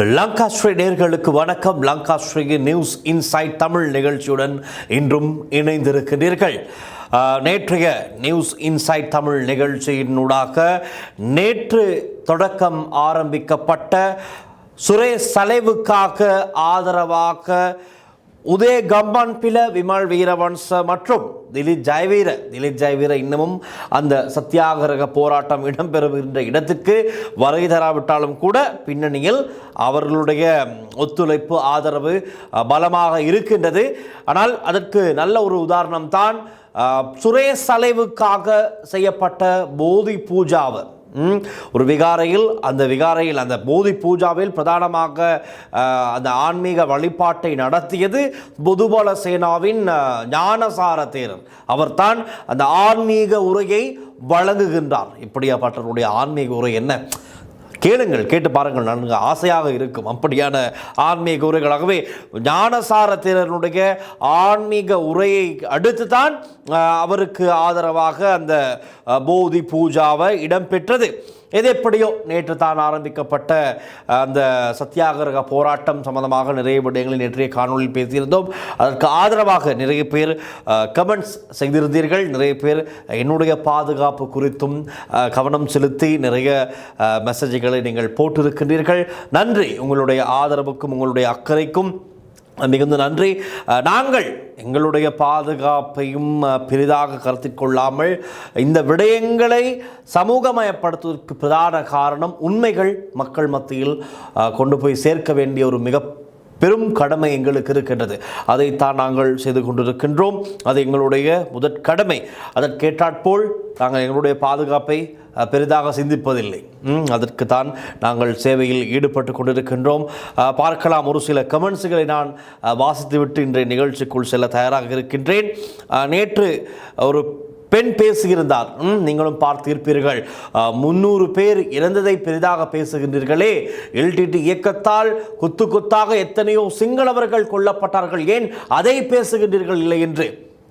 லங்காஸ்ரீ நேயர்களுக்கு வணக்கம். Lankasri news inside Tamil நிகழ்ச்சியுடன் இன்றும் இணைந்திருக்கிறீர்கள். நேற்றைய நியூஸ் இன்சைட் தமிழ் நிகழ்ச்சியினூடாக நேற்று தொடக்கம் ஆரம்பிக்கப்பட்ட சுரேஷ் சலைவுக்காக ஆதரவாக உதய கம்மான்பில விமல் வீரவன்ச மற்றும் திலீப் ஜெயவீர இன்னமும் அந்த சத்தியாகிரக போராட்டம் இடம்பெறுகின்ற இடத்துக்கு வருகை தராவிட்டாலும் கூட பின்னணியில் அவர்களுடைய ஒத்துழைப்பு ஆதரவு பலமாக இருக்கின்றது. ஆனால் அதற்கு நல்ல ஒரு உதாரணம் தான் சுரேஷ் சலைவுக்காக செய்யப்பட்ட போதி பூஜாவை ஒரு விகாரையில் அந்த போதி பூஜாவில் பிரதானமாக அந்த ஆன்மீக வழிபாட்டை நடத்தியது பொதுபல சேனாவின் ஞானசார தேரர். அவர்தான் அந்த ஆன்மீக உரையை வழங்குகின்றார். இப்படியாப்பட்டவருடைய ஆன்மீக உரை என்ன? கேளுங்கள், கேட்டு பாருங்கள், நன்கு ஆசையாக இருக்கும். அப்படியான ஆன்மீக உரைகளாகவே ஞானசார தேரனுடைய ஆன்மீக உரையை அடுத்து தான் அவருக்கு ஆதரவாக அந்த போதி பூஜாவை இடம்பெற்றது. எது எப்படியோ நேற்று தான் ஆரம்பிக்கப்பட்ட அந்த சத்தியாகிரக போராட்டம் சம்பந்தமாக நிறைய விடயங்களை நேற்றைய காணொலியில் பேசியிருந்தோம். அதற்கு ஆதரவாக நிறைய பேர் கமெண்ட்ஸ் செய்திருந்தீர்கள். நிறைய பேர் என்னுடைய பாதுகாப்பு குறித்தும் கவனம் செலுத்தி நிறைய மெசேஜ்களை நீங்கள் போட்டிருக்கின்றீர்கள். நன்றி. உங்களுடைய ஆதரவுக்கும் உங்களுடைய அக்கறைக்கும் மிகுந்த நன்றி. நாங்கள் எங்களுடைய பாதுகாப்பையும் பெரிதாக கருத்தில் கொள்ளாமல் இந்த விடயங்களை சமூகமயப்படுத்துவதற்கு பிரதான காரணம் உண்மைகள் மக்கள் மத்தியில் கொண்டு போய் சேர்க்க வேண்டிய ஒரு மிக பெரும் கடமை எங்களுக்கு இருக்கின்றது. அதைத்தான் நாங்கள் செய்து கொண்டிருக்கின்றோம். அது எங்களுடைய முதற் கடமை. அதற்கேற்றாற்போல் நாங்கள் எங்களுடைய பாதுகாப்பை பெரிதாக சிந்திப்பதில்லை. அதற்கு தான் நாங்கள் சேவையில் ஈடுபட்டு கொண்டிருக்கின்றோம். பார்க்கலாம், ஒரு சில கமெண்ட்ஸுகளை நான் வாசித்துவிட்டு இன்றைய நிகழ்ச்சிக்குள் செல்ல தயாராக இருக்கின்றேன். நேற்று ஒரு பெண் பேசுகின்றார். நீங்களும் பார்த்திருப்பீர்கள். 300 பேர் இறந்ததை பெரிதாக பேசுகின்றீர்களே, எல்டிடி இயக்கத்தால் குத்து குத்தாக எத்தனையோ சிங்களவர்கள் கொல்லப்பட்டார்கள், ஏன் அதை பேசுகின்றீர்கள் இல்லை என்று.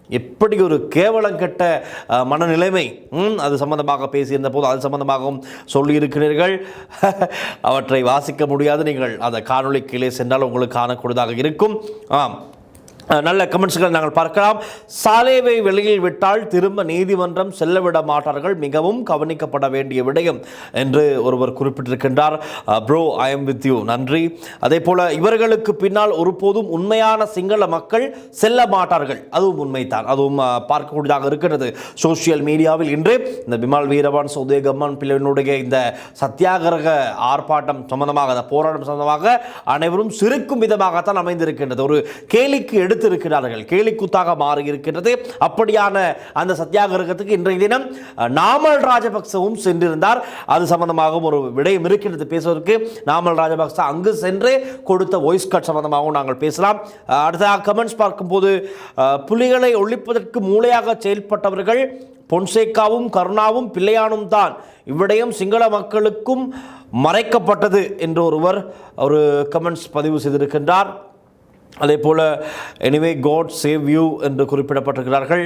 எப்படி ஒரு கேவலம் கெட்ட மனநிலைமை. அது சம்பந்தமாக பேசியிருந்த போது அது சம்பந்தமாகவும் சொல்லியிருக்கிறீர்கள். அவற்றை வாசிக்க முடியாது. நீங்கள் அந்த காணொளி கீழே சென்றால் உங்களுக்கு காணக்கூடியதாக இருக்கும். நல்ல கமெண்ட்ஸ்களை நாங்கள் பார்க்கலாம். சாலேவை வெளியில் விட்டால் திரும்ப நீதிமன்றம் செல்ல விட மாட்டார்கள், மிகவும் கவனிக்கப்பட வேண்டிய விடயம் என்று ஒருவர் குறிப்பிட்டிருக்கின்றார். Bro, I am with you. நன்றி. அதே போல இவர்களுக்கு பின்னால் ஒருபோதும் உண்மையான சிங்கள மக்கள் செல்ல மாட்டார்கள், அதுவும் உண்மைதான். அதுவும் பார்க்கக்கூடியதாக இருக்கிறது. சோசியல் மீடியாவில் இன்று இந்த விமல் வீரவன்ச உதய கம்மான்பிலனுடைய இந்த சத்தியாகிரக ஆர்ப்பாட்டம் சம்பந்தமாக, அந்த போராட்டம் சம்பந்தமாக அனைவரும் சிரிக்கும் விதமாகத்தான் அமைந்திருக்கின்றது. ஒரு கேலிக்கு எடுத்திருக்கிறார்கள், கேலிக்கூத்தாக மாறி இருக்கின்றது. அப்படியான அந்த சத்தியாகிரகத்துக்கு இன்றைய தினம் நாமல் ராஜபக்சவும் சென்றிருந்தார். அது சம்பந்தமாகவும் ஒரு விடயம் இருக்கின்றது பேசுவதற்கு. நாமல் ராஜபக்ச அங்கு சென்று கொடுத்த வாய்ஸ் கட் சம்பந்தமாகவும் நாங்கள் பேசலாம். அடுத்த கமெண்ட்ஸ் பார்க்கும்போது, புலிகளை ஒழிப்பதற்கு மூளையாக செயல்பட்டவர்கள் பொன்சேகாவும் கருணாவும் பிள்ளையானும் தான், இவ்விடயம் சிங்கள மக்களுக்கும் மறைக்கப்பட்டது என்று ஒருவர் ஒரு கமெண்ட்ஸ் பதிவு செய்திருக்கின்றார். அதே போல் எனிவே காட் சேவ் யூ என்று குறிப்பிடப்பட்டிருக்கிறார்கள்.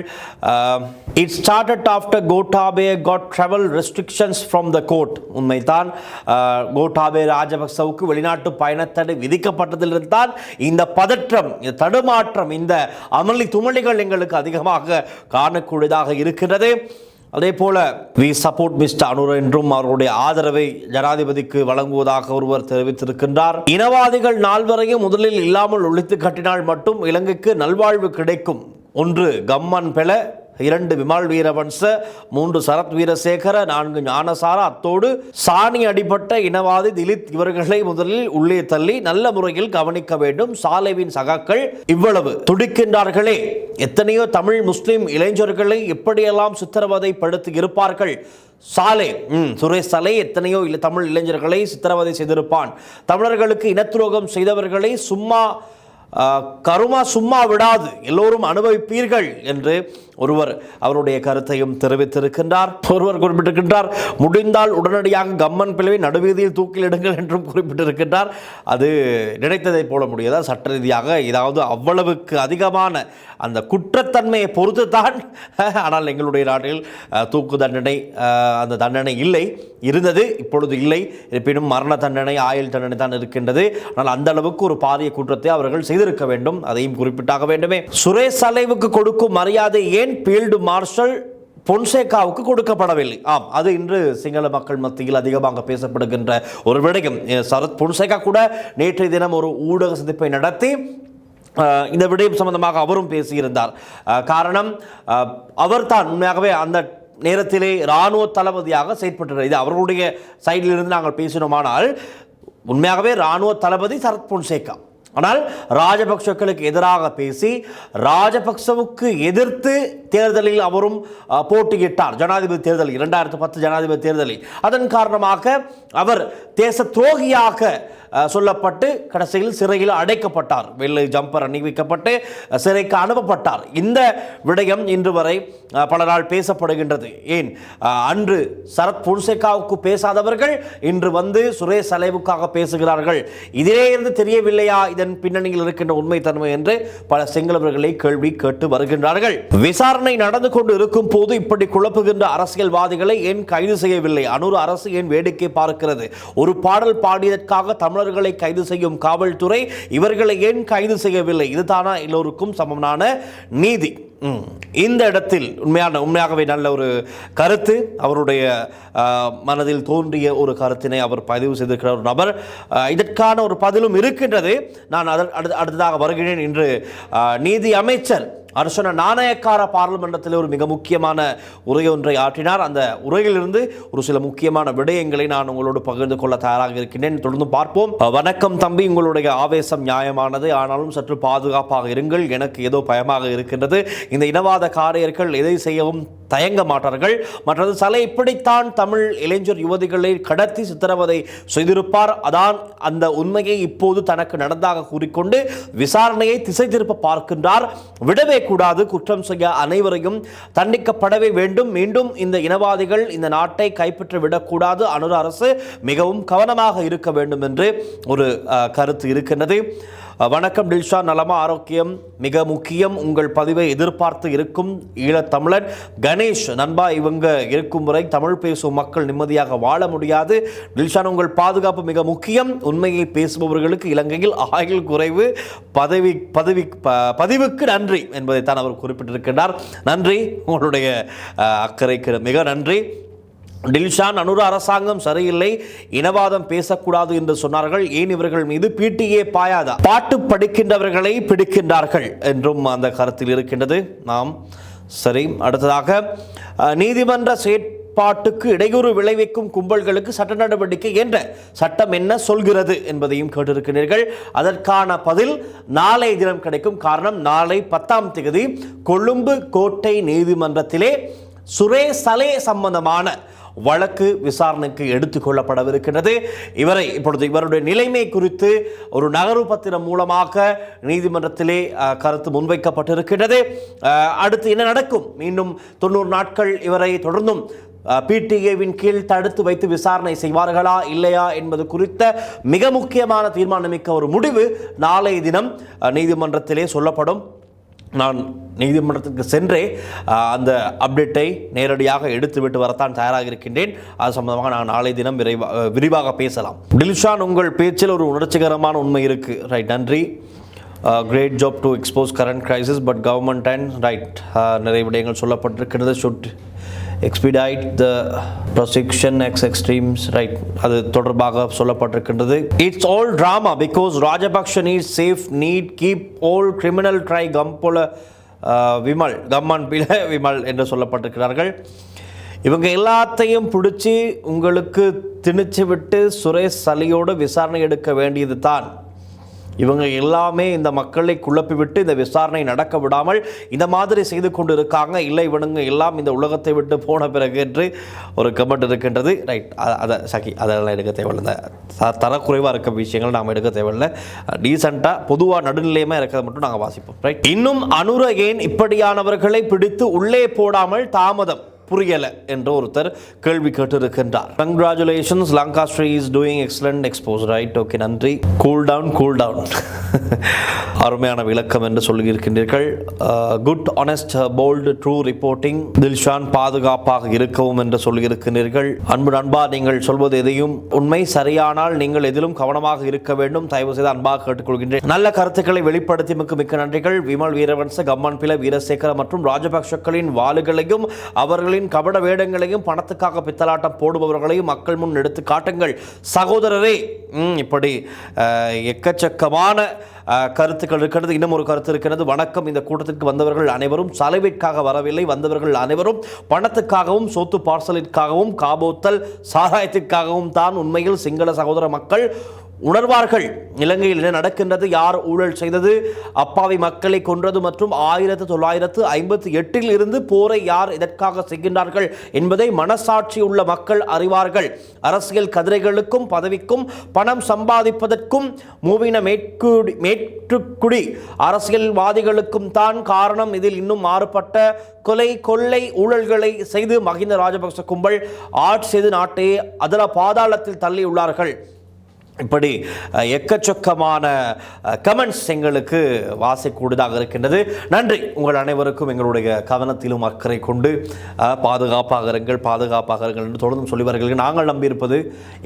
It started after Gotabaya got travel restrictions from the court. உண்மைதான். கோட்டாபே ராஜபக்சவுக்கு வெளிநாட்டு பயணத்தடை விதிக்கப்பட்டதிலிருந்து தான் இந்த பதற்றம், இந்த தடுமாற்றம், இந்த அமளி துமளிகள் எங்களுக்கு அதிகமாக காணக்கூடியதாக இருக்கிறது. அதே போல வி சப்போர்ட் மிஸ்டர் அனுர என்றும் அவருடைய ஆதரவை ஜனாதிபதிக்கு வழங்குவதாக ஒருவர் தெரிவித்திருக்கின்றார். இனவாதிகள் நால்வரையும் முதலில் இல்லாமல் ஒழித்து கட்டினால் மட்டும் இலங்கைக்கு நல்வாழ்வு கிடைக்கும். 1 கம்மான்பில, 2 விமல் வீரவன்ச, 3 சரத் வீரசேகர, 4 ஞானசார, அத்தோடு சாணி அடிபட்ட இனவாதி திலீப் இவர்களை முதலில் உள்ளே தள்ளி நல்ல முறையில் கவனிக்க வேண்டும். சாலைவின் சகாக்கள் இவ்வளவு துடிக்கின்றார்களே, எத்தனையோ தமிழ் முஸ்லிம் இளைஞர்களை எப்படியெல்லாம் சித்திரவதை படுத்தி இருப்பார்கள். சாலை சுரேஷ் சலை எத்தனையோ தமிழ் இளைஞர்களை சித்திரவதை செய்திருப்பான். தமிழர்களுக்கு இனத்துரோகம் செய்தவர்களை சும்மா கருமா சும்மா விடாது, எல்லோரும் அனுபவிப்பீர்கள் என்று ஒருவர் அவருடைய கருத்தையும் தெரிவித்திருக்கின்றார். ஒருவர் குறிப்பிட்டிருக்கின்றார், முடிந்தால் உடனடியாக கம்மன் பிளவை நடுவீதியில் தூக்கிலிடுங்கள் என்றும் குறிப்பிட்டிருக்கின்றார். அது நினைத்ததை போல முடியாதா? சட்ட ரீதியாக ஏதாவது அவ்வளவுக்கு அதிகமான அந்த குற்றத்தன்மையை பொறுத்து தான். ஆனால் எங்களுடைய நாட்டில் தூக்கு தண்டனை, அந்த தண்டனை இல்லை, இருந்தது, இப்பொழுது இல்லை. இருப்பினும் மரண தண்டனை, ஆயுள் தண்டனை தான் இருக்கின்றது. ஆனால் அந்த அளவுக்கு ஒரு பாரிய குற்றத்தை அவர்கள் செய்திருக்க வேண்டும், அதையும் குறிப்பிட்டாக வேண்டுமே. சுரேஷ் சலைவுக்கு கொடுக்கும் மரியாதை ஏன் ஃபீல்டு மார்ஷல் பொன்சேகாவுக்கு கொடுக்கப்படவில்லை? ஆம், அது இன்று சிங்கள மக்கள் மத்தியில் அதிகமாக பேசப்படுகின்ற ஒரு விடயம். சரத் பொன்சேகா கூட நேற்றைய தினம் ஒரு ஊடக சந்திப்பை நடத்தி இந்த விடயம் சம்பந்தமாக அவரும் பேசியிருந்தார். காரணம், அவர் தான் உண்மையாகவே அந்த நேரத்திலே இராணுவ தளபதியாக செயற்பட்டார். இது அவர்களுடைய சைடிலிருந்து நாங்கள் பேசினோமானால் உண்மையாகவே இராணுவ தளபதி சரத் பொன்சேகா. ஆனால் ராஜபக்சக்களுக்கு எதிராக பேசி ராஜபக்சவுக்கு எதிர்த்து தேர்தலில் அவரும் போட்டியிட்டார். ஜனாதிபதி தேர்தலில் 2010 ஜனாதிபதி தேர்தலில். அதன் காரணமாக அவர் தேச துரோகியாக சொல்லப்பட்டு கடைசியில் சிறையில் அடைக்கப்பட்டார். வெள்ளை ஜம்பர் அணிவிக்கப்பட்டு சிறைக்கு அனுப்பப்பட்டார். இந்த விடயம் இன்று வரை பல நாள் பேசப்படுகின்றது. ஏன் அன்று சரத் பொன்சேகாவுக்கு பேசாதவர்கள் இன்று வந்து சுரேஷ் சலைவுக்காக பேசுகிறார்கள்? இதிலே இருந்து தெரியவில்லையா இதன் பின்னணியில் இருக்கின்ற உண்மைத்தன்மை என்று பல சிங்களவர்களை கேள்வி கேட்டு வருகின்றார்கள். விசாரணை நடந்து கொண்டு இருக்கும் போது இப்படி குழப்புகின்ற அரசியல்வாதிகளை ஏன் கைது செய்யவில்லை? அனூர் அரசு ஏன் வேடிக்கை பார்க்கிறது? ஒரு பாடல் பாடியதற்காக தமிழர்களை கைது செய்யும் காவல்துறை இவர்களை ஏன் கைது செய்யவில்லை? இதுதானா எல்லோருக்கும் சமமான நீதி? இந்த இடத்தில் உண்மையாகவே நல்ல ஒரு கருத்து, அவருடைய மனதில் தோன்றிய ஒரு கருத்தினை அவர் பதிவு செய்திருக்கிற ஒரு நபர். இதற்கான ஒரு பதிலும் இருக்கின்றது. நான் அடுத்ததாக வருகிறேன். இன்று நீதி அமைச்சர் அர்ச்சனா நாணயக்கார பார்லிமெண்டத்தில் ஒரு மிக முக்கியமான உரை ஒன்றை ஆற்றினார். அந்த உரையிலிருந்து ஒரு சில முக்கியமான விடயங்களை நான் உங்களோடு பகிர்ந்து கொள்ள தயாராக இருக்கின்றேன். தொடர்ந்து பார்ப்போம். வணக்கம் தம்பி, உங்களுடைய ஆவேசம் நியாயமானது, ஆனாலும் சற்று பாதுகாப்பாக இருங்கள். எனக்கு ஏதோ பயமாக இருக்கின்றது. இந்த இனவாத காரியர்கள் எதை செய்யவும் தயங்க மாட்டார்கள். மற்றது சலை இப்படித்தான் தமிழ் இளைஞர் யுவதிகளை கடத்தி சித்திரவதை செய்திருப்பார். அதான் அந்த உண்மையை இப்போது தனக்கு நடந்தாக கூறிக்கொண்டு விசாரணையை திசை திருப்ப பார்க்கின்றார். விடவே கூடாது. குற்றம் செய்ய அனைவரையும் தண்டிக்கப்படவே வேண்டும். மீண்டும் இந்த இனவாதிகள் இந்த நாட்டை கைப்பற்றி விடக்கூடாது. அனுர அரசு மிகவும் கவனமாக இருக்க வேண்டும் என்று ஒரு கருத்து இருக்கின்றது. வணக்கம் டில்ஷா, நலமா ஆரோக்கியம் மிக முக்கியம். உங்கள் பதிவை எதிர்பார்த்து இருக்கும் ஈழத்தமிழன் கணேஷ். நண்பா, இவங்க இருக்கும் வரை தமிழ் பேசும் மக்கள் நிம்மதியாக வாழ முடியாது. டில்ஷான், உங்கள் பாதுகாப்பு மிக முக்கியம். உண்மையை பேசுபவர்களுக்கு இலங்கையில் ஆயுள் குறைவு. பதிவுக்கு நன்றி என்பதைத்தான் அவர் குறிப்பிட்டிருக்கிறார். நன்றி, உங்களுடைய அக்கறைக்கு மிக நன்றி. டில்ஷான், அனுர அரசாங்கம் சரியில்லை, இனவாதம் பேசக்கூடாது என்று சொன்னார்கள். ஏன் இவர்கள் மீது பிடிஏ பாயாதா? பாட்டு படிக்கின்றவர்களை பிடிக்கின்றார்கள் என்றும் அந்த கருத்தில் இருக்கின்றது. நாம் சரி. அடுத்ததாக, நீதிமன்ற செயற்பாட்டுக்கு இடையூறு விளைவிக்கும் கும்பல்களுக்கு சட்ட நடவடிக்கை என்ற சட்டம் என்ன சொல்கிறது என்பதையும் கேட்டிருக்கிறீர்கள். அதற்கான பதில் நாளை தினம் கிடைக்கும். காரணம், நாளை 10ஆம் தேதி கொழும்பு கோட்டை நீதிமன்றத்திலே சுரேஷ் சலே சம்பந்தமான வழக்கு விசாரணைக்கு எடுத்துக் கொள்ளப்படவிருக்கிறது. இவருடைய நிலைமை குறித்து ஒரு நகர்வு பத்திரம் மூலமாக நீதிமன்றத்திலே கருத்து முன்வைக்கப்பட்டிருக்கிறது. அடுத்து என்ன நடக்கும்? மீண்டும் 90 நாட்கள் இவரை தொடர்ந்தும் பிடிஏவின் கீழ் தடுத்து வைத்து விசாரணை செய்வார்களா இல்லையா என்பது குறித்த மிக முக்கியமான தீர்மானமிக்க ஒரு முடிவு நாளை தினம் நீதிமன்றத்திலே சொல்லப்படும். நான் நீதிமன்றத்திற்கு சென்றே அந்த அப்டேட்டை நேரடியாக எடுத்துவிட்டு வரத்தான் தயாராக இருக்கின்றேன். அது சம்பந்தமாக நான் நாளை தினம் விரிவாக பேசலாம். டில்ஷான், உங்கள் பேச்சில் ஒரு உணர்ச்சிகரமான உண்மை இருக்கு. ரைட், நன்றி. Great job to expose current crisis but government and right நிறைய விடயங்கள் சொல்லப்பட்டிருக்கிறது. Should expedite the prosecution ex extremes, right, அது தொடர்பாக சொல்லப்பட்டிருக்கின்றது. It's all drama because Rajapaksa needs safe, need keep all criminal try Gampola Wimal Gammanpila Wimal என்று சொல்லப்பட்டிருக்கிறார்கள். இவங்க எல்லாத்தையும் பிடிச்சி உங்களுக்கு திணிச்சு விட்டு சுரேஷ் சலியோடு விசாரணை எடுக்க வேண்டியது தான். இவங்க எல்லாமே இந்த மக்களை குழப்பிவிட்டு இந்த விசாரணை நடக்க விடாமல் இந்த மாதிரி செய்து கொண்டு இருக்காங்க. இல்லை, இவனுங்க எல்லாம் இந்த உலகத்தை விட்டு போன பிறகு என்று ஒரு கமெண்ட் இருக்கின்றது. ரைட், அதை அதெல்லாம் எடுக்க தேவையில்லை. தரக்குறைவாக இருக்க விஷயங்கள் நாம் எடுக்க தேவையில்லை. டீசெண்டாக பொதுவாக நடுநிலையமாக இருக்கிறத மட்டும் நாங்கள் வாசிப்போம். ரைட். இன்னும் அனுர ஏன் இப்படியானவர்களை பிடித்து உள்ளே போடாமல் தாமதம் புரியல என்று ஒருத்தர் கேள்வி கேட்டிருக்கின்றார். Congratulations, Lankasri is doing excellent expose. Right, okay, நன்றி. கூல் டவுன் அருமையான விளக்கம் என்று சொல்லியிருக்கின்றீர்கள். Good, honest, bold, true reporting. Dilshan பாதுகாப்பாக இருக்கவும் என்று சொல்லியிருக்கிறீர்கள். அன்பு நண்பா, நீங்கள் சொல்வது எதையும் உண்மை சரியானால் நீங்கள் எதிலும் கவனமாக இருக்க வேண்டும். தயவு செய்து அன்பாக கேட்டுக்கொள்கின்றேன். நல்ல கருத்துக்களை வெளிப்படுத்தி மிக்க நன்றிகள். விமல் வீரவன்ச, கம்மன் பில, வீரசேகர மற்றும் ராஜபக்ஷக்களின் வாளுகளையும் அவர்களின் கபட வேடங்களையும் பணத்துக்காக பித்தலாட்டம் போடுபவர்களையும் மக்கள் முன் எடுத்து காட்டுங்கள் சகோதரரே. இப்படி எக்கச்சக்கமான கருத்துக்கள் இருக்கிறது. இன்னும் ஒரு கருத்து இருக்கிறது. வணக்கம், இந்த கூட்டத்திற்கு வந்தவர்கள் அனைவரும் சலுகைக்காக வரவில்லை. வந்தவர்கள் அனைவரும் பணத்துக்காகவும் சொத்து பார்சலிற்காகவும் காபோத்தல் சாராயத்திற்காகவும் தான் உண்மையில் சிங்கள சகோதர மக்கள் உணர்வார்கள். இலங்கையில் என்ன நடக்கின்றது, யார் ஊழல் செய்தது, அப்பாவி மக்களை கொன்றது மற்றும் 1958 இருந்து போரை யார் இதற்காக செய்கின்றார்கள் என்பதை மனசாட்சி உள்ள மக்கள் அறிவார்கள். அரசியல் கதிரைகளுக்கும் பதவிக்கும் பணம் சம்பாதிப்பதற்கும் மூவின மேற்றுக்குடி அரசியல்வாதிகளுக்கும் தான் காரணம். இதில் இன்னும் மாறுபட்ட கொலை கொள்ளை ஊழல்களை செய்து மஹிந்த ராஜபக்ச கும்பல் ஆட்சி செய்து நாட்டை அதல பாதாளத்தில் தள்ளியுள்ளார்கள். இப்படி எக்கச்சக்கமான கமெண்ட்ஸ் எங்களுக்கு வாசிக்கூடியதாக இருக்கின்றது. நன்றி உங்கள் அனைவருக்கும். எங்களுடைய கவனத்திலும் அக்கறை கொண்டு பாதுகாப்பாக இருங்கள் என்று தொடர்ந்து சொல்லி வருகிறீர்கள். நாங்கள் நம்பியிருப்பது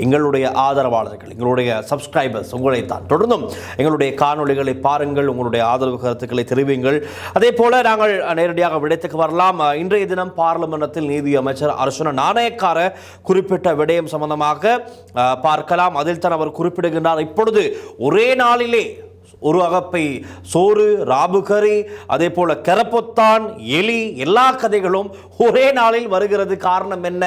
எங்களுடைய ஆதரவாளர்கள், எங்களுடைய சப்ஸ்கிரைபர்ஸ் உங்களைத்தான். தொடர்ந்தும் எங்களுடைய காணொளிகளை பாருங்கள், உங்களுடைய ஆதரவு கருத்துக்களை தெரிவிங்கள். அதே போல நாங்கள் நேரடியாக விடயத்துக்கு வரலாம். இன்றைய தினம் பார்லிமெண்டத்தில் நீதி அமைச்சர் அர்ச்சுனா நாணயக்கார குறிப்பிட்ட விடயம் சம்பந்தமாக பார்க்கலாம். அதில் தான் அவர் குறிப்பிடுகின்றார். இப்பொழுது ஒரே நாளிலே ஒரு அகப்பை சோறு, ராபுகரி, அதே போல கரப்பொத்தான், எலி, எல்லா கதைகளும் ஒரே நாளில் வருகிறது. காரணம் என்ன?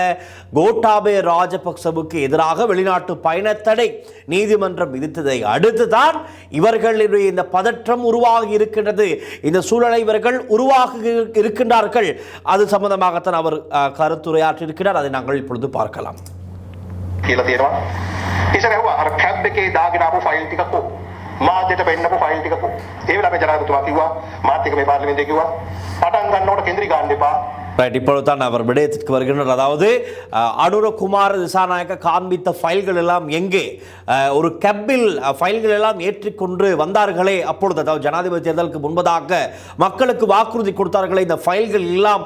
கோட்டாபய ராஜபக்சவுக்கு எதிராக வெளிநாட்டு பயணத்தடை நீதிமன்றம் விதித்ததை அடுத்துதான் இவர்களுடைய இந்த பதற்றம் உருவாகி இருக்கின்றது. இந்த சூழலை இவர்கள் உருவாகி இருக்கின்றார்கள். அது சம்பந்தமாகத்தான் அவர் கருத்துரையாற்றியிருக்கிறார். அதை நாங்கள் இப்பொழுது பார்க்கலாம். අර කැබ් එකේ දාගෙන ආපු ෆයිල් ටික කො මාධ්‍යට පෙන්නපු ෆයිල් ටික කො ඒ වෙලාවේ ජනාධිපතිතුමා කිව්වා මාත් එක මේ පාර්ලිමේන්තුවේ කිව්වා පටන් ගන්නකොට කේන්ද්‍රී ගන්න එපා. ரைட், இப்பொழுதுதான் அவர் விடயத்திற்கு வருகின்றார். அதாவது அனுரகுமார திசாநாயக்க காண்பித்த ஃபைல்கள் எல்லாம் எங்கே? ஒரு கேபில் ஃபைல்கள் எல்லாம் ஏற்றிக்கொண்டு வந்தார்களே அப்பொழுது, அதாவது ஜனாதிபதி தேர்தலுக்கு முன்பதாக மக்களுக்கு வாக்குறுதி கொடுத்தார்களே, இந்த ஃபைல்கள் எல்லாம்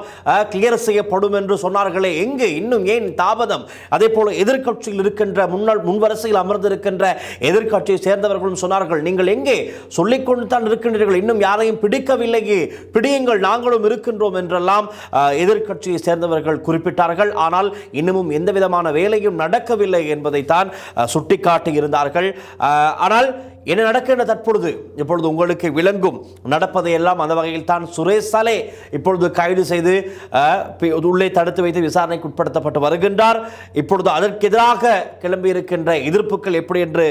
கிளியர் செய்யப்படும் என்று சொன்னார்களே, எங்கே? இன்னும் ஏன் தாமதம்? அதே போல எதிர்க்கட்சியில் இருக்கின்ற முன்வரிசையில் அமர்ந்திருக்கின்ற எதிர்க்கட்சியை சேர்ந்தவர்களும் சொன்னார்கள், நீங்கள் எங்கே? சொல்லிக்கொண்டு தான் இருக்கின்றீர்கள், இன்னும் யாரையும் பிடிக்கவில்லையே, பிடியுங்கள், நாங்களும் இருக்கின்றோம் என்றெல்லாம் எதிர்க்கட்சியை சேர்ந்தவர்கள் குறிப்பிட்டார்கள். ஆனால் இன்னமும் எந்த விதமான வேலையும் நடக்கவில்லை என்பதைத்தான் சுட்டிக்காட்டி இருந்தார்கள். ஆனால் என்ன நடக்கின்ற தற்பொழுது இப்பொழுது உங்களுக்கு விளங்கும். நடப்பதை எல்லாம் அந்த வகையில் தான் சுரேஷ் சலே இப்பொழுது கைது செய்து உள்ளே தடுத்து வைத்து விசாரணைக்கு உட்படுத்தப்பட்டு வருகின்றார். இப்பொழுது அதற்கு எதிராக கிளம்பி இருக்கின்ற எதிர்ப்புகள் எப்படி என்று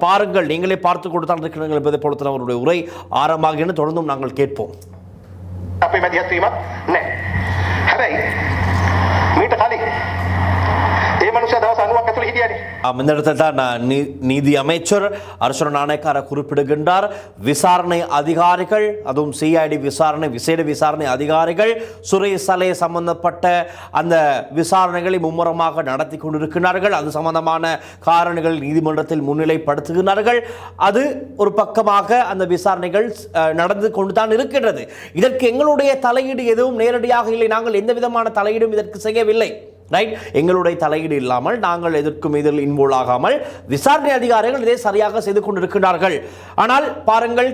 பாருங்கள். நீங்களே பார்த்து கொடுத்தான் இருக்கிறீர்கள் என்பதை பொறுத்த அவருடைய உரை ஆரம்பமாக தொடர்ந்தும் நாங்கள் கேட்போம். මීට කලින් ඒ මනුස්සයා දවස් 90ක් ඇතුළේ හිටියානේ. இந்த இடத்தில் தான் நீதி அமைச்சர் அர்ச்சுனா நாணயக்கார குறிப்பிடுகின்றார். விசாரணை அதிகாரிகள், அதுவும் சிஐடி விசாரணை விசேட விசாரணை அதிகாரிகள் சுரேஷ் சலே சம்பந்தப்பட்ட அந்த விசாரணைகளை மும்முரமாக நடத்தி கொண்டிருக்கிறார்கள். அது சம்பந்தமான காரணங்கள் நீதிமன்றத்தில் முன்னிலைப்படுத்துகிறார்கள். அது ஒரு பக்கமாக அந்த விசாரணைகள் நடந்து கொண்டுதான் இருக்கின்றது. இதற்கு எங்களுடைய தலையீடு எதுவும் நேரடியாக இல்லை. நாங்கள் எந்த விதமான தலையீடும் இதற்கு செய்யவில்லை. ரைட், எங்களுடைய தலையீடு இல்லாமல் நாங்கள் எதற்கும் இதில் இன்வால்வ் ஆகாமல் விசாரணை அதிகாரிகள் இதை சரியாக செய்து கொண்டிருக்கிறார்கள். ஆனால் பாருங்கள்,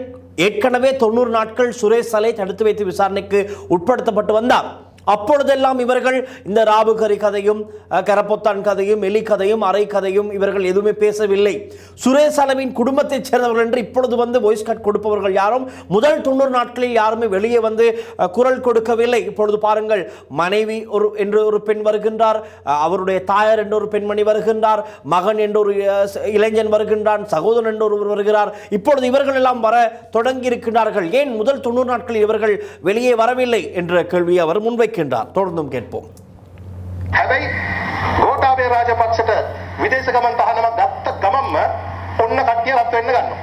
ஏற்கனவே 90 நாட்கள் சுரேஷ் சலே தடுத்து வைத்து விசாரணைக்கு உட்படுத்தப்பட்டு வந்தார். அப்பொழுதெல்லாம் இவர்கள் இந்த ராபுகரி கதையும் கரப்பொத்தான் கதையும் எலி கதையும் அரை கதையும் இவர்கள் எதுவுமே பேசவில்லை. சுரேஷ் அளவின் குடும்பத்தைச் சேர்ந்தவர்கள் என்று இப்பொழுது வந்து வாய்ஸ் கட் கொடுப்பவர்கள் யாரும் முதல் 90 நாட்களில் யாருமே வெளியே வந்து குரல் கொடுக்கவில்லை. இப்பொழுது பாருங்கள், மனைவி என்று ஒரு பெண் வருகின்றார், அவருடைய தாயார் என்று ஒரு பெண்மணி வருகின்றார், மகன் என்று ஒரு இளைஞன் வருகின்றான், சகோதரன் என்று ஒருவர் வருகிறார். இப்பொழுது இவர்கள் எல்லாம் வர தொடங்கி இருக்கின்றார்கள். ஏன் முதல் 90 நாட்களில் இவர்கள் வெளியே வரவில்லை என்ற கேள்வியை அவர் முன்வைக்கின்றார். தொடர்ந்தும் கேட்போம். ගෝඨාභය රාජපක්ෂට විදේශ ගමන් තහනමක් ගත්ත ගමන්ම ඔන්න කට්ටිය රත් වෙන්න ගන්නවා.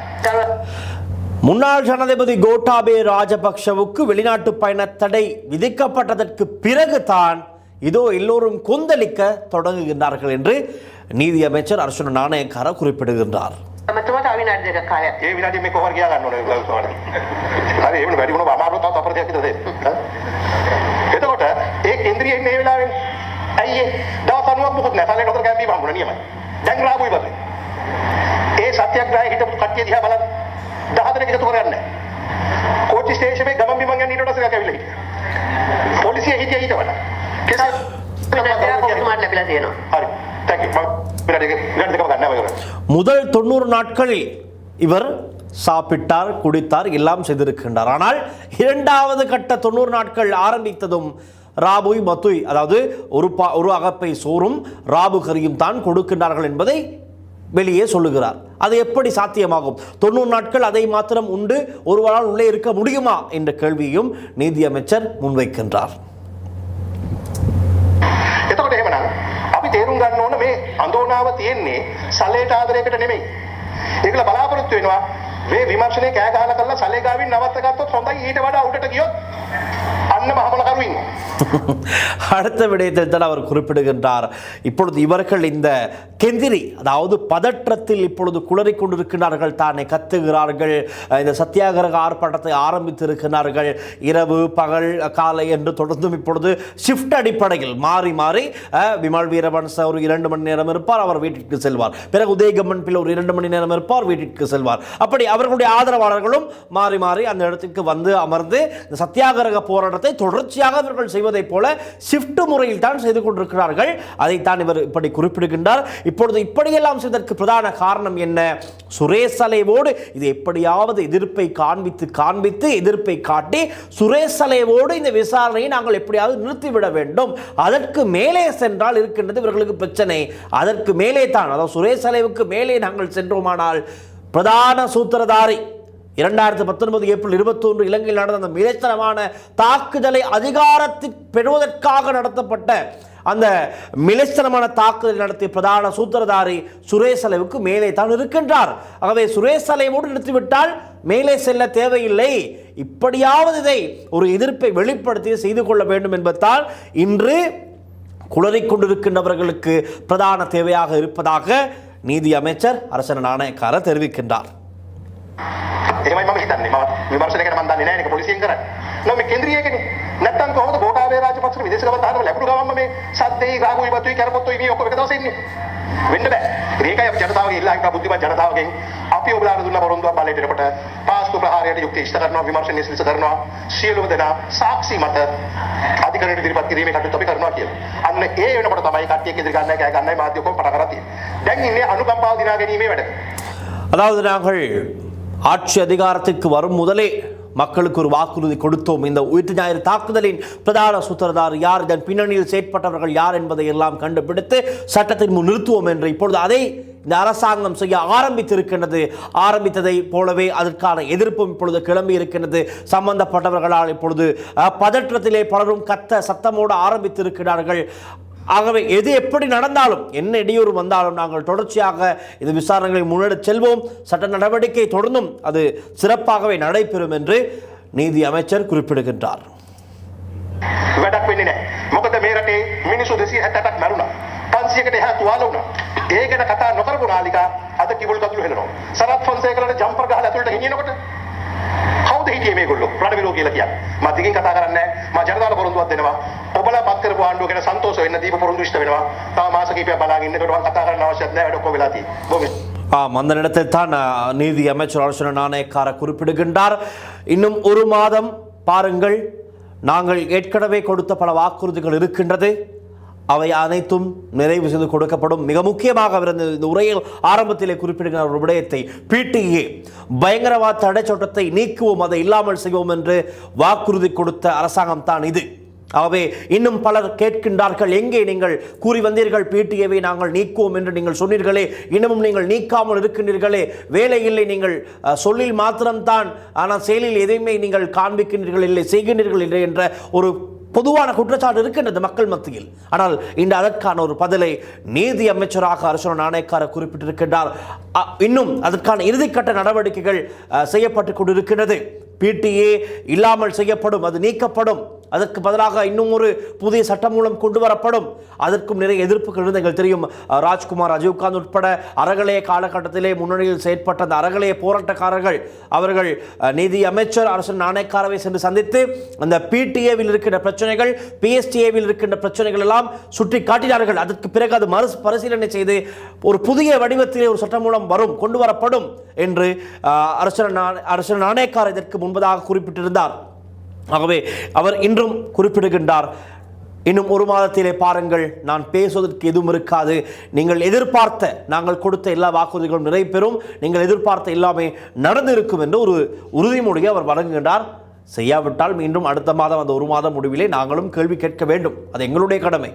முன்னாள் ஜனாதிபதி கோட்டாபே ராஜபக்ஷவுக்கு வெளிநாட்டு பயண தடை விதிக்கப்பட்டதற்கு பிறகுதான் இதோ எல்லோரும் கொந்தளிக்க தொடங்குகின்றார்கள் என்று நீதி அமைச்சர் அர்ச்சுன நாணயக்கார குறிப்பிடுகின்றார். ඒ විනාඩිය මේ කොහොමද කියා ගන්න ඕනේ ගෞතමනේ. හරි එහෙම වැඩි වුණා අමාරු තවත් අපරදයක් හිතද දෙන්න. එතකොට ඒ කේන්ද්‍රීය ඉන්නේ මේ වෙලාවෙන් ඇයි ඒ දවස් 90ක් මොකද නැහැ. සල්ලි ඩොක්ටර් කැම්පි හම්බුණා නියමයි. දැන් රාබුයි බදේ. ඒ සත්‍යග්‍රහය හිටපු කට්ටිය දිහා බලන්න 14 එකතු කරන්නේ. කෝච්චි ස්ටේෂනේ ගමන් බිමන් යන ඊට පස්සේ කැවිලා හිටියා. පොලිසිය හිටියා ඊට වඩා. කෙසේ කොහොමද ලැබිලා තියෙනවා. හරි. thank you. முதல் 90 நாட்களில் இவர் சாப்பிட்டார், குடித்தார், எல்லாம் செய்திருக்கின்றார். ஆனால் இரண்டாவது கட்ட 90 நாட்கள் ஆரம்பித்ததும் ராபுய் மத்துய், அதாவது ஒரு அகப்பை சோறும் ராபு கறியும் தான் கொடுக்கின்றார்கள் என்பதை வெளியே சொல்லுகிறார். அது எப்படி சாத்தியமாகும்? 90 நாட்கள் அதை மாத்திரம் உண்டு ஒருவரால் உள்ளே இருக்க முடியுமா என்ற கேள்வியும் நீதி அமைச்சர் முன்வைக்கின்றார். තේරුම් ගන්න ඕන මේ අඳෝනාව තියෙන්නේ සලේට ආදරයකට නෙමෙයි. ඒකල බලාපොරොත්තු වෙනවා මේ විමර්ශනයේ කෑ ගහලා කරලා සලේ ගාවින් නවත්ත ගත්තොත් හොඳයි, ඊට වඩා උඩට ගියොත් අන්න මහමලකරු ඉන්නවා. அடுத்த விடயத்தில் தான் அவர் குறிப்பிடுகின்றார். இப்பொழுது இவர்கள் இந்த கெந்திரி, அதாவது பதற்றத்தில் இப்பொழுது குளறிக் கொண்டிருக்கிறார்கள், தானே கத்துகிறார்கள், இந்த சத்தியாகிரக ஆர்ப்பாட்டத்தை ஆரம்பித்திருக்கிறார்கள். இரவு பகல் காலை என்று தொடர்ந்தும் இப்பொழுது ஷிஃப்ட் அடிப்படையில் மாறி மாறி விமல் வீரவன்ச ஒரு 2 மணி நேரம் இருப்பார், அவர் வீட்டிற்கு செல்வார். பிறகு உதயகம்மன் பிள்ளை ஒரு 2 மணி நேரம் இருப்பார், வீட்டிற்கு செல்வார். அப்படி அவர்களுடைய ஆதரவாளர்களும் மாறி மாறி அந்த இடத்துக்கு வந்து அமர்ந்து இந்த சத்தியாகிரக போராட்டத்தை தொடர்ச்சியாக அவர்கள் செய்வதை போல ஷிஃப்ட் முறையில் தான் செய்து கொண்டிருக்கிறார்கள். அதைத்தான் இவர் இப்படி குறிப்பிடுகின்றார். இப்பொழுது இப்படியெல்லாம் செய்வதற்கு பிரதான காரணம் என்ன? சுரேஷ் அலைவோடு இது எப்படியாவது எதிர்ப்பை காண்பித்து எதிர்ப்பை காட்டி சுரேஷ் அலைவோடு இந்த விசாரணையை நாங்கள் எப்படியாவது நிறுத்திவிட வேண்டும். அதற்கு மேலே சென்றால் இருக்கின்றது இவர்களுக்கு பிரச்சனை. அதற்கு மேலே தான், அதாவது சுரேஷ் அலைவுக்கு மேலே நாங்கள் சென்றோமானால் பிரதான சூத்திரதாரி 2019 ஏப்ரல் 21 இலங்கையில் நடந்த அந்த மிலேச்சனமான தாக்குதலை அதிகாரத்தில் பெறுவதற்காக நடத்தப்பட்ட அந்த மிலேச்சனமான தாக்குதல் நடத்திய பிரதான சூத்திரதாரி சுரேஷ் அலைவுக்கு மேலே தான் இருக்கின்றார். ஆகவே சுரேஷ் அலைவோடு நிறுத்திவிட்டால் மேலே செல்ல தேவையில்லை. இப்படியாவது இதை ஒரு எதிர்ப்பை வெளிப்படுத்தி செய்து கொள்ள வேண்டும் என்பதால் இன்று குளறிக்கொண்டிருக்கின்றவர்களுக்கு பிரதான தேவையாக இருப்பதாக நீதி அமைச்சர் அர்ச்சுன நாணயக்கார தெரிவிக்கின்றார். එහෙමයි මම හිතන්නේ. මම විමර්ශනයකට මම දන්නේ නැහැ නේ පොලිසියෙන් කරන්නේ. නෝ මේ කේන්ද්‍රීයකනේ. නැත්තම් කොහොමද ගෝඨාභය රාජපක්ෂ විදේශ ගමන් තාරම ලැබුණු ගමන්ම මේ සද්දේ ගාගුයි බතුයි කරපොත්තුයි මේ ඔක්කොම එක දවසේ ඉන්නේ. වෙන්න බෑ. මේකයි අපි ජනතාවගේ ඉල්ලා හිටපු බුද්ධිමත් ජනතාවගෙන් අපි ඔබලාට දුන්න පොරොන්දුවක් බලයට එනකොට පාස්කු ප්‍රහාරයට යුක්ති ඉෂ්ට කරනවා, විමර්ශනය සිල්ස කරනවා, සියලුම දෙනා සාක්ෂි මත අධිකරණයට ඉදිරිපත් කිරීමේ කටයුතු අපි කරනවා කියලා. අන්න ඒ වෙනකොට තමයි කට්ටියක් ඉදිරි ගන්නයි කෑ ගන්නයි මාධ්‍ය ඔක්කොම පටන් ගන්න තියෙන්නේ. දැන් ඉන්නේ අනුකම්පාව දිනා ගැනීමේ වැඩ. அதாவது நாங்கள் ஆட்சி அதிகாரத்துக்கு வரும் முதலே மக்களுக்கு ஒரு வாக்குறுதி கொடுத்தோம். இந்த உயிர்த்து ஞாயிறு தாக்குதலின் பிரதான சூத்திரதார் யார், இதன் பின்னணியில் செயற்பட்டவர்கள் யார் என்பதை எல்லாம் கண்டுபிடித்து சட்டத்தின் முன் நிறுத்துவோம் என்று இப்பொழுது அதை இந்த அரசாங்கம் செய்ய ஆரம்பித்ததை போலவே அதற்கான எதிர்ப்பும் இப்பொழுது கிளம்பி இருக்கின்றது. சம்பந்தப்பட்டவர்களால் இப்பொழுது பதற்றத்திலே பலரும் சத்தமோடு ஆரம்பித்திருக்கிறார்கள். ஆகவே எது எப்படி நடந்தாலும், என்ன இடையூறு வந்தாலும் நாங்கள் தொடர்ச்சியாக இந்த விசாரணைகளை முன்னெடுத்து செல்வோம். சட்ட நடவடிக்கை தொடர்ந்தும் அது சிறப்பாகவே நடைபெறும் என்று நீதி அமைச்சர் குறிப்பிடுகின்றார். වැඩක් වෙන්නේ නැහැ. මොකද මේ රටේ මිනිස්සු 270ක් මරුණා. 500කට එහා තුවාල වුණා. ඒ ගැන කතා නොකරපු නාලිකා අද කිඹුල් කඳුළු හෙලනවා. සරත් ෆොන්සේකලට ජම්පර් ගහලා ඇතුළට ගෙනියනකොට කවුද හිටියේ මේගොල්ලෝ? රණවිරෝ කියලා කියන්නේ. මම දිගින් කතා කරන්නේ නැහැ. මම ජනතාවට පොරොන්දුවක් දෙනවා. ඔබලා පත් කරපු ආණ්ඩුව ගැන සන්තෝෂ වෙන්න දීප පොරොන්දු ඉෂ්ට වෙනවා. තව මාස කිහිපයක් බලාගෙන ඉන්නකොට මම කතා කරන්න අවශ්‍යත් නැහැ. වැඩ ඔක්කොම වෙලා තියෙන්නේ. அந்த இடத்தை தான் நீதி அமைச்சர் அர்ச்சுன நாணயக்கார குறிப்பிடுகின்றார். இன்னும் ஒரு மாதம் பாருங்கள், நாங்கள் ஏற்கனவே கொடுத்த பல வாக்குறுதிகள் இருக்கின்றது, அவை அனைத்தும் நிறைவு செய்து கொடுக்கப்படும். மிக முக்கியமாக அவர் இந்த உரையில் ஆரம்பத்திலே குறிப்பிடுகிற ஒரு விடயத்தை, PTA பயங்கரவாத தடை சட்டத்தை நீக்குவோம், அதை இல்லாமல் செய்வோம் என்று வாக்குறுதி கொடுத்த அரசாங்கம் தான் இது. ஆகவே இன்னும் பலர் கேட்கின்றார்கள், எங்கே நீங்கள் கூறி வந்தீர்கள் PTAவை நாங்கள் நீக்குவோம் என்று நீங்கள் சொன்னீர்களே, இன்னமும் நீங்கள் நீக்காமல் இருக்கின்றீர்களே, வேலை இல்லை, நீங்கள் சொல்லில் மாத்திரம்தான் ஆனால் செயலில் எதையுமே நீங்கள் காண்பிக்கின்றீர்கள் இல்லை, செய்கின்றீர்கள் இல்லை என்ற ஒரு பொதுவான குற்றச்சாட்டு இருக்கின்றது மக்கள் மத்தியில். ஆனால் இன்று அதற்கான ஒரு பதிலை நீதி அமைச்சராக அரசு நாணயக்கார குறிப்பிட்டிருக்கின்றார். இன்னும் அதற்கான இறுதிக்கட்ட நடவடிக்கைகள் செய்யப்பட்டு கொண்டிருக்கின்றது. PTA இல்லாமல் செய்யப்படும், அது நீக்கப்படும். அதற்கு பதிலாக இன்னும் ஒரு புதிய சட்டம் மூலம் கொண்டு வரப்படும். அதற்கும் நிறைய எதிர்ப்புகள் இருந்து எங்களுக்கு தெரியும். ராஜ்குமார், ராஜீவ்காந்த் உட்பட அறகலைய காலகட்டத்திலே முன்னணியில் செயற்பட்ட அந்த அறகலைய போராட்டக்காரர்கள் அவர்கள் நீதி அமைச்சர் அரசு நாணயக்காரவை சென்று சந்தித்து அந்த PTAவில் இருக்கின்ற பிரச்சனைகள், PSTAவில் இருக்கின்ற பிரச்சனைகள் எல்லாம் சுட்டி காட்டினார்கள். அதற்கு பிறகு அது பரிசீலனை செய்து ஒரு புதிய வடிவத்திலே ஒரு சட்டம் மூலம் கொண்டு வரப்படும் என்று அரசு நாணயக்காரர் இதற்கு முன்பதாக குறிப்பிட்டிருந்தார். ஆகவே அவர் இன்றும் குறிப்பிடுகின்றார், இன்னும் ஒரு மாதத்திலே பாருங்கள், நான் பேசுவதற்கு எதுவும் இருக்காது, நீங்கள் எதிர்பார்த்த, நாங்கள் கொடுத்த எல்லா வாக்குறுதிகளும் நிறைவேறும், நீங்கள் எதிர்பார்த்த எல்லாமே நடந்திருக்கும் என்று ஒரு உறுதிமொழியை அவர் வழங்குகின்றார். செய்யாவிட்டால் மீண்டும் அடுத்த மாதம், அந்த ஒரு மாதம் முடிவிலே நாங்களும் கேள்வி கேட்க வேண்டும். அது எங்களுடைய கடமை.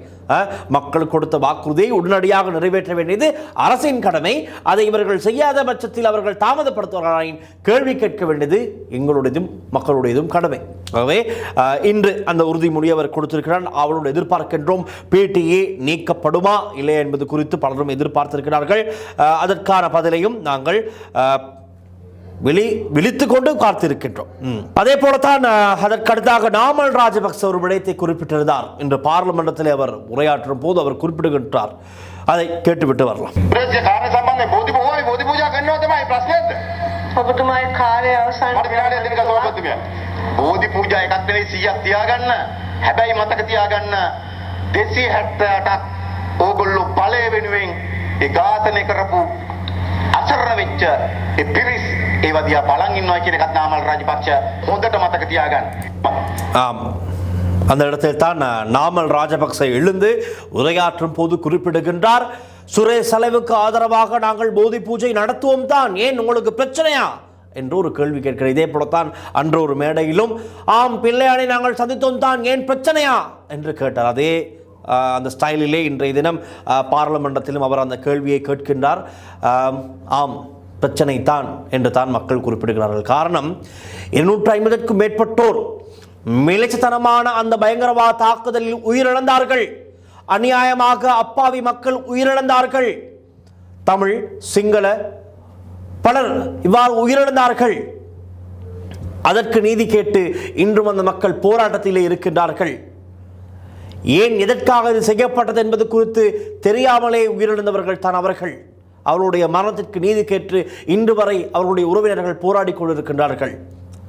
மக்கள் கொடுத்த வாக்குறுதியை உடனடியாக நிறைவேற்ற வேண்டியது அரசின் கடமை. அதை இவர்கள் செய்யாத பட்சத்தில், அவர்கள் தாமதப்படுத்துவார்கள், கேள்வி கேட்க வேண்டியது எங்களுடையதும் மக்களுடையதும் கடமை. ஆகவே இன்று அந்த உறுதிமொழி அவர் கொடுத்திருக்கிறார். அவளோடு எதிர்பார்க்கின்றோம், PTA நீக்கப்படுமா இல்லையா என்பது குறித்து பலரும் எதிர்பார்த்திருக்கிறார்கள். அதற்கான பதிலையும் நாங்கள் விழித்துக் கொண்டு காத்திருக்கின்றோம். அதே போலத்தான் அதற்கடுத்தாக நாமல் ராஜபக்ச ஒரு விடயத்தை குறிப்பிட்டிருந்தார். இன்று பார்லிமெண்டத்தில் அவர் உரையாற்றும் போது அவர் குறிப்பிடுகின்றார். அதை கேட்டுவிட்டு வரலாம். බෝධි පූජා එකක් නෙවෙයි 100ක් තියාගන්න. හැබැයි මතක තියාගන්න 278ක් ඕගොල්ලෝ බලය වෙනුවෙන් ඒ ඝාතනය කරපු අසරණ වෙච්ච ඒ පිරිස් ඒව දිහා බලන් ඉන්නවා කියන එකත් නාමල් රාජපක්ෂ හොඳට මතක තියාගන්න. ஆம், அந்த இடத்தில் தான் நாமல் ராஜபக்ச எழுந்து உரையாற்றும் போது குறிப்பிடுகின்றார், சுரேஷ் சலைவுக்கு ஆதரவாக நாங்கள் போதி பூஜை நடத்துவோம் தான், ஏன் உங்களுக்கு பிரச்சனையா என்று ஒரு கேள்வி கேட்கிறார். இதே போலத்தான் அன்று ஒரு மேடையிலும் ஆம் பிள்ளையானை நாங்கள் சந்தித்தோம் தான், ஏன் பிரச்சனையா என்று கேட்டார். அதே அந்த ஸ்டைலிலே இன்றைய தினம் பார்லிமெண்டத்திலும் அவர் அந்த கேள்வியை கேட்கின்றார். ஆம் பிரச்சனை தான் என்று தான் மக்கள் குறிப்பிடுகிறார்கள். காரணம், 250க்கும் மேற்பட்டோர் மிளைச்சத்தனமான அந்த பயங்கரவாத தாக்குதலில் உயிரிழந்தார்கள். அநியாயமாக அப்பாவி மக்கள் உயிரிழந்தார்கள். தமிழ், சிங்கள பலர் இவ்வாறு உயிரிழந்தார்கள். அதற்கு நீதி கேட்டு இன்றும் அந்த மக்கள் போராட்டத்திலே இருக்கின்றார்கள். ஏன், எதற்காக இது செய்யப்பட்டது என்பது குறித்து தெரியாமலே உயிரிழந்தவர்கள் தான் அவர்கள். அவருடைய மரணத்திற்கு நீதி கேட்டு இன்று வரை அவர்களுடைய உறவினர்கள் போராடி கொண்டிருக்கின்றார்கள்.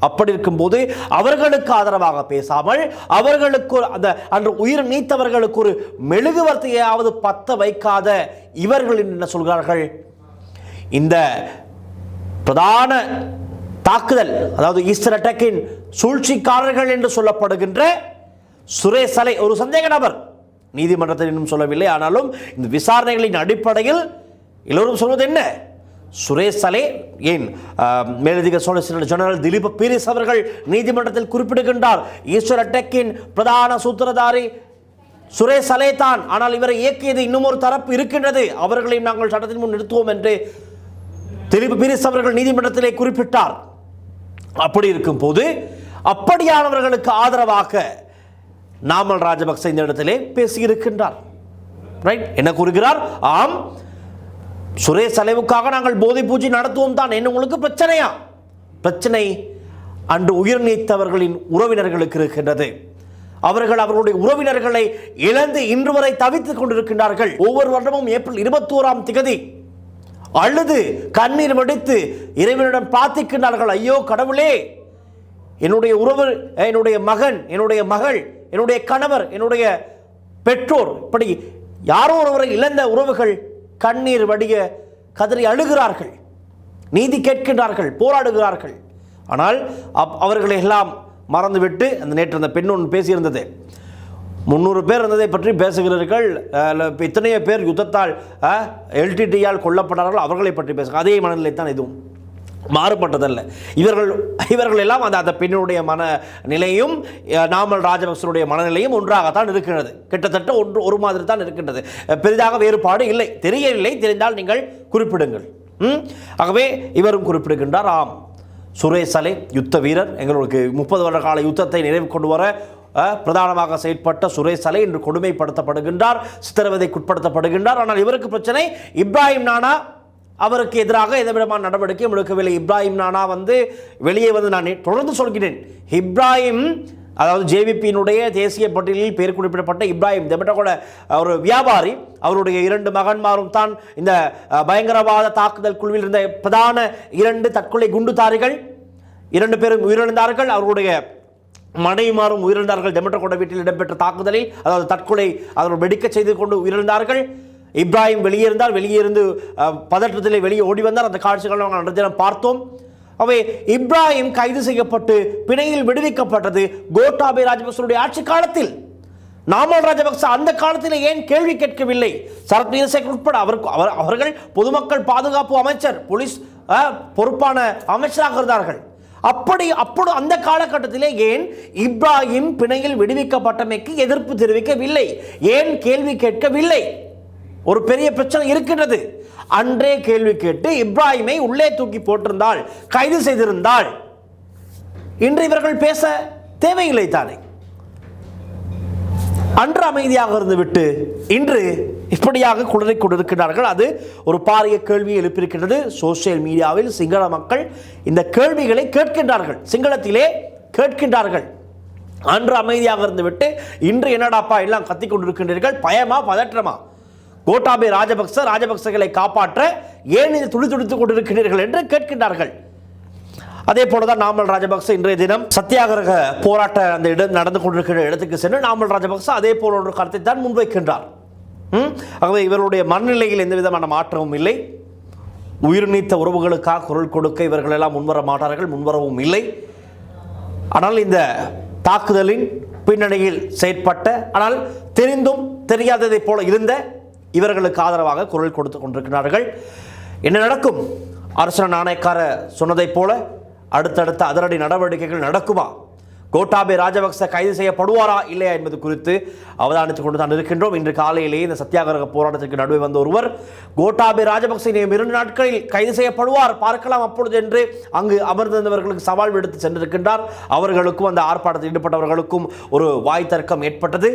அப்படி இருக்கும்போது அவர்களுக்கு ஆதரவாக பேசாமல், அவர்களுக்கு அந்த அன்று உயிர் நீத்தவர்களுக்கு ஒரு மெழுகுவர்த்தியாவது பத்த வைக்காத இவர்கள் என்ன சொல்கிறார்கள், இந்த பிரதான தாக்குதல், அதாவது ஈஸ்டர் அட்டாக்கின் சூழ்ச்சிக்காரர்கள் என்று சொல்லப்படுகின்ற சுரேஷ் சலை ஒரு சந்தேக நபர், நீதிமன்றத்தில் இன்னும் சொல்லவில்லை, ஆனாலும் இந்த விசாரணைகளின் அடிப்படையில் எல்லோரும் சொல்வது என்ன, சுரேஷ் சலை, ஏன் மேலதிக சொலிசிட்டர் ஜெனரல் திலீப் பீரிஸ் அவர்கள் நீதிமன்றத்தில் குறிப்பிடுகின்றார், ஈஸ்டர் அட்டாக்கின் பிரதான சூத்திரதாரி சுரேஷ் சலை தான், ஆனால் இவரை இயக்கியது இன்னும் ஒரு தரப்பு இருக்கின்றது, அவர்களையும் நாங்கள் சட்டத்தின் முன் நிறுத்துவோம் என்று திலீப் பீரிஸ் அவர்கள் நீதிமன்றத்திலே குறிப்பிட்டார். அப்படி இருக்கும் போது அப்படியானவர்களுக்கு ஆதரவாக நாமல் ராஜபக்ச இந்த இடத்திலே பேசியிருக்கின்றார். ரைட், என்ன கூறுகிறார், ஆம் சுரேஷ் சலைவுக்காக நாங்கள் போதை பூஜை நடத்துவோம் தான், என்ன உங்களுக்கு பிரச்சனையா? பிரச்சனை அன்று உயிர் நீத்தவர்களின் உறவினர்களுக்கு இருக்கின்றது. அவர்கள் அவர்களுடைய உறவினர்களை இழந்து இன்று வரை தவித்துக் கொண்டிருக்கின்றார்கள். ஒவ்வொரு வருடமும் ஏப்ரல் 21ஆம் தேதி அழுது கண்ணீர் வடித்து இறைவனிடம் பிரார்த்திக்கின்றார்கள், ஐயோ கடவுளே, என்னுடைய உறவு, என்னுடைய மகன், என்னுடைய மகள், என்னுடைய கணவர், என்னுடைய பெற்றோர், இப்படி யாரோ ஒருவரை இழந்த உறவுகள் கண்ணீர் வடிய கதறி அழுகிறார்கள், நீதி கேட்கின்றார்கள், போராடுகிறார்கள். ஆனால் அவர்களை எல்லாம் மறந்துவிட்டு அந்த நேற்று அந்த பெண் ஒன்று பேசியிருந்தது. 300 பேர் இருந்ததை பற்றி பேசுகிறீர்கள், இத்தனையோ பேர் யுத்தத்தால் எல்டிடியால் கொல்லப்பட்டார்கள், அவர்களை பற்றி பேசுகிறார். அதே மனநிலை தான் இதுவும், மாறுபட்டதல்ல. இவர்கள் எல்லாம் அந்த பெண்ணுடைய மனநிலையும் நாமல் ராஜபக்சனுடைய மனநிலையும் ஒன்றாகத்தான் இருக்கிறது. கிட்டத்தட்ட ஒரு மாதிரி தான் இருக்கின்றது. பெரிதாக வேறுபாடு இல்லை. தெரியவில்லை, தெரிந்தால் நீங்கள் குறிப்பிடுங்கள். ஆகவே இவரும் குறிப்பிடுகின்றார், ஆம், சுரேஷ் சலே யுத்த வீரர், எங்களுக்கு 30 வருட கால யுத்தத்தை நிறைவு கொண்டு வர பிரதானமாக செயற்பட்ட சுரேஷ் சலே இன்று கொடுமைப்படுத்தப்படுகின்றார், சித்திரவதைக்குட்படுத்தப்படுகின்றார். ஆனால் இவருக்கு பிரச்சனை இப்ராஹிம் நானா அவருக்கு எதிராக எந்தவிதமான நடவடிக்கையும் எடுக்கவில்லை. இப்ராஹிம் நானா வெளியே நான் தொடர்ந்து சொல்கிறேன், இப்ராஹிம் அதாவது ஜேவிபியினுடைய தேசிய பட்டியலில் பேர் குறிப்பிடப்பட்ட இப்ராஹிம் தெபட்டகோட ஒரு வியாபாரி, அவருடைய 2 மகன்மாரும் தான் இந்த பயங்கரவாத தாக்குதல் குழுவில் இருந்த பிரதான 2 தற்கொலை குண்டுதாரிகள். 2 பேரும் உயிரிழந்தார்கள், அவருடைய மனைவிமாரும் உயிரிழந்தார்கள். தெபட்டகோட வீட்டில் இடம்பெற்ற தாக்குதலில், அதாவது தற்கொலை அவர்கள் வெடிக்க செய்து கொண்டு உயிரிழந்தார்கள். இப்ராஹிம் வெளியே இருந்தால், வெளியே இருந்து பதற்றத்திலே வெளியே ஓடி வந்தார். அந்த காட்சிகளை நாங்கள் அன்றைய தினம் பார்த்தோம். அவை இப்ராஹிம் கைது செய்யப்பட்டு பிணையில் விடுவிக்கப்பட்டது கோட்டாபய ராஜபக்சனுடைய ஆட்சி காலத்தில். நாமல் ராஜபக்ச அந்த காலத்தில் ஏன் கேள்வி கேட்கவில்லை? சரத் வீரசேகர் உட்பட அவர்கள் பொதுமக்கள் பாதுகாப்பு அமைச்சர், போலீஸ் பொறுப்பான அமைச்சராக இருந்தார்கள். அப்போது அந்த காலகட்டத்திலே ஏன் இப்ராஹிம் பிணையில் விடுவிக்கப்பட்டமைக்கு எதிர்ப்பு தெரிவிக்கவில்லை? ஏன் கேள்வி கேட்கவில்லை? ஒரு பெரிய பிரச்சனை இருக்கின்றது. அன்றே கேள்வி கேட்டு இப்ராஹிமை உள்ளே தூக்கி போட்டிருந்தால், கைது செய்திருந்தால், இன்று இவர்கள் பேச தேவையில்லை தானே. அன்று அமைதியாக இருந்துவிட்டு இன்று இப்படியாக குளறி கொண்டிருக்கிறார்கள். அது ஒரு பாரிய கேள்வியை எழுப்பியிருக்கின்றது. சோசியல் மீடியாவில் சிங்கள மக்கள் இந்த கேள்விகளை கேட்கின்றார்கள், சிங்களத்திலே கேட்கின்றார்கள். அன்று அமைதியாக இருந்துவிட்டு இன்று என்னடாப்பா எல்லாம் கத்திக் கொண்டிருக்கின்றீர்கள், பயமா பதற்றமா? கோட்டாபய ராஜபக்சகளை காப்பாற்ற ஏன் இது துடித்துடித்துக் கொண்டிருக்கிறீர்கள் என்று கேட்கின்றார்கள். அதே போலதான் நாமல் ராஜபக்ச இன்றைய தினம் சத்தியாகிரக போராட்ட அந்த இடம் நடந்து கொண்டிருக்கிற இடத்துக்கு சென்று நாமல் ராஜபக்ச அதே போல ஒரு கருத்தை தான் முன்வைக்கின்றார். ஆகவே இவருடைய மனநிலையில் எந்த விதமான மாற்றமும் இல்லை. உயிர் நீத்த உறவுகளுக்காக குரல் கொடுக்க இவர்கள் எல்லாம் முன்வர மாட்டார்கள், முன்வரவும் இல்லை. ஆனால் இந்த தாக்குதலின் பின்னணியில் செயற்பட்ட, ஆனால் தெரிந்தும் தெரியாததை போல இருந்த இவர்களுக்கு ஆதரவாக குரல் கொடுத்து கொண்டிருக்கிறார்கள். என்ன நடக்கும்? அரசு நாணயக்கார சொன்னதைப் போல அடுத்தடுத்த அதிரடி நடவடிக்கைகள் நடக்குமா? கோட்டாபய ராஜபக்ச கைது செய்யப்படுவாரா இல்லையா என்பது குறித்து அவதானித்துக் கொண்டு தான் இருக்கின்றோம். இன்று காலையிலேயே இந்த சத்தியாகிரக போராட்டத்திற்கு நடுவே வந்த ஒருவர், கோட்டாபய ராஜபக்ச 2 நாட்களில் கைது செய்யப்படுவார், பார்க்கலாம் அப்பொழுது என்று அங்கு அமர்ந்திருந்தவர்களுக்கு சவால் விடுத்து சென்றிருக்கின்றார். அவர்களுக்கும் அந்த ஆர்ப்பாட்டத்தில் ஈடுபட்டவர்களுக்கும் ஒரு வாய் தர்க்கம் ஏற்பட்டது.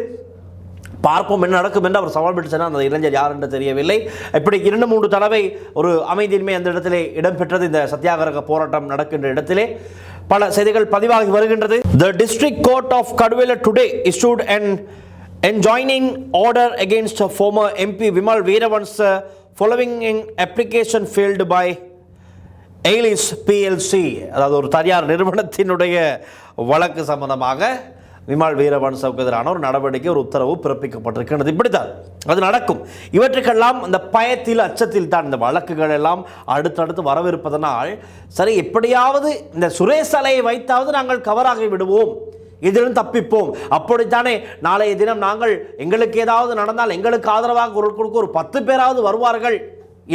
பார்ப்போம் என்ன நடக்கும் என்று அவர் சவால் விட்டு சென்றார். அந்த இளைஞர் யார் என்று தெரியவில்லை. இப்படி 2-3 தடவை ஒரு அமைதியின்மை அந்த இடத்திலே இடம்பெற்றது. இந்த சத்தியாகிரக போராட்டம் நடக்கின்ற இடத்திலே பல செய்திகள் பதிவாகி வருகின்றது. The District Court of Kaduvela today issued an enjoining order against former MP Vimal Veeravansa following an application filed by Ailis PLC, அதாவது ஒரு தனியார் நிறுவனத்தினுடைய வழக்கு சம்பந்தமாக விமல் வீரவன்சவுக்கு எதிரான ஒரு நடவடிக்கை, ஒரு உத்தரவு பிறப்பிக்கப்பட்டிருக்கிறது. இப்படித்தான் அது நடக்கும். இவற்றுக்கெல்லாம் அந்த பயத்தில், அச்சத்தில் தான் இந்த வழக்குகள் எல்லாம் அடுத்தடுத்து வரவிருப்பதனால், சரி எப்படியாவது இந்த சுரேஷ் சலையை வைத்தாவது நாங்கள் கவராகி விடுவோம், இதிலும் தப்பிப்போம், அப்படித்தானே நாளைய தினம் நாங்கள் எங்களுக்கு ஏதாவது நடந்தால் எங்களுக்கு ஆதரவாக குரல் கொடுக்க ஒரு 10 பேராவது வருவார்கள்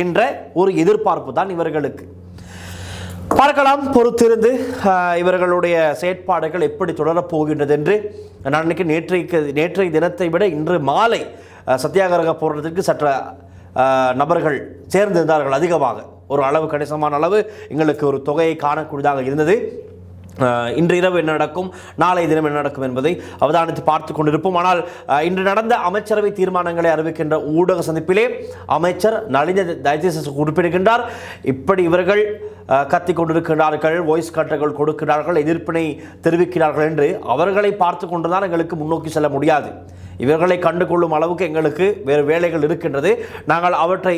என்ற ஒரு எதிர்பார்ப்பு தான் இவர்களுக்கு. பார்க்கலாம், பொறுத்திருந்து இவர்களுடைய செயற்பாடுகள் எப்படி தொடரப் போகின்றது என்று. நான் நினைக்கிறேன் நேற்றைய தினத்தை விட இன்று மாலை சத்தியாகிரக போராட்டத்திற்கு சற்ற நபர்கள் சேர்ந்திருந்தார்கள் அதிகமாக. ஒரு அளவு கணிசமான அளவு எங்களுக்கு ஒரு தொகையை காணக்கூடியதாக இருந்தது. இன்று இரவு என்ன நடக்கும், நாளை தினம் என்ன நடக்கும் என்பதை அவதானித்து பார்த்து கொண்டிருப்போம். ஆனால் இன்று நடந்த அமைச்சரவை தீர்மானங்களை அறிவிக்கின்ற ஊடக சந்திப்பிலே அமைச்சர் நளின தயதேச குறிப்பிடுகின்றார், இப்படி இவர்கள் கத்திக் கொண்டிருக்கிறார்கள், வாய்ஸ் கட்டுகள் கொடுக்கிறார்கள், எதிர்ப்பினை தெரிவிக்கிறார்கள் என்று அவர்களை பார்த்து கொண்டுதான் எங்களுக்கு முன்னோக்கி செல்ல முடியாது. இவர்களை கண்டுகொள்ளும் அளவுக்கு எங்களுக்கு வேறு வேலைகள் இருக்கின்றது. நாங்கள் அவற்றை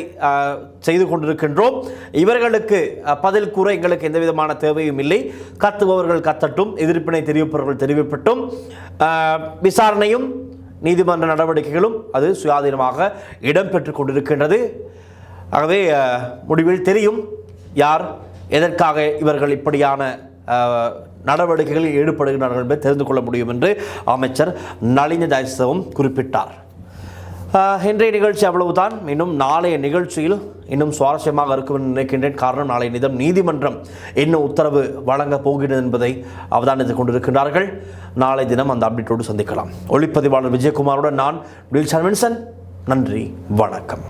செய்து கொண்டிருக்கின்றோம். இவர்களுக்கு பதில் கூற எங்களுக்கு எந்த விதமான தேவையும் இல்லை. கத்துபவர்கள் கத்தட்டும், எதிர்ப்பினை தெரிவிப்பவர்கள் தெரிவிப்பட்டும், விசாரணையும் நீதிமன்ற நடவடிக்கைகளும் அது சுயாதீனமாக இடம்பெற்று கொண்டிருக்கின்றது. ஆகவே முடிவில் தெரியும் யார் எதற்காக இவர்கள் இப்படியான நடவடிக்கைகளில் ஈடுபடுகிறார்கள் என்பதை தெரிந்து கொள்ள முடியும் என்று அமைச்சர் நளின ஜெயசேகரவும் குறிப்பிட்டார். இன்றைய நிகழ்ச்சி அவ்வளவுதான். இன்னும் நாளைய நிகழ்ச்சியில் இன்னும் சுவாரஸ்யமாக இருக்கும் என்று நினைக்கின்றேன். காரணம், நாளைய தினம் நீதிமன்றம் என்ன உத்தரவு வழங்கப் போகிறது என்பதை அவதானித்துக் கொண்டிருக்கிறார்கள். நாளை தினம் அந்த அப்டேட்டோடு சந்திக்கலாம். ஒளிப்பதிவாளர் விஜயகுமாருடன் நான் வில்சன் வின்சன். நன்றி, வணக்கம்.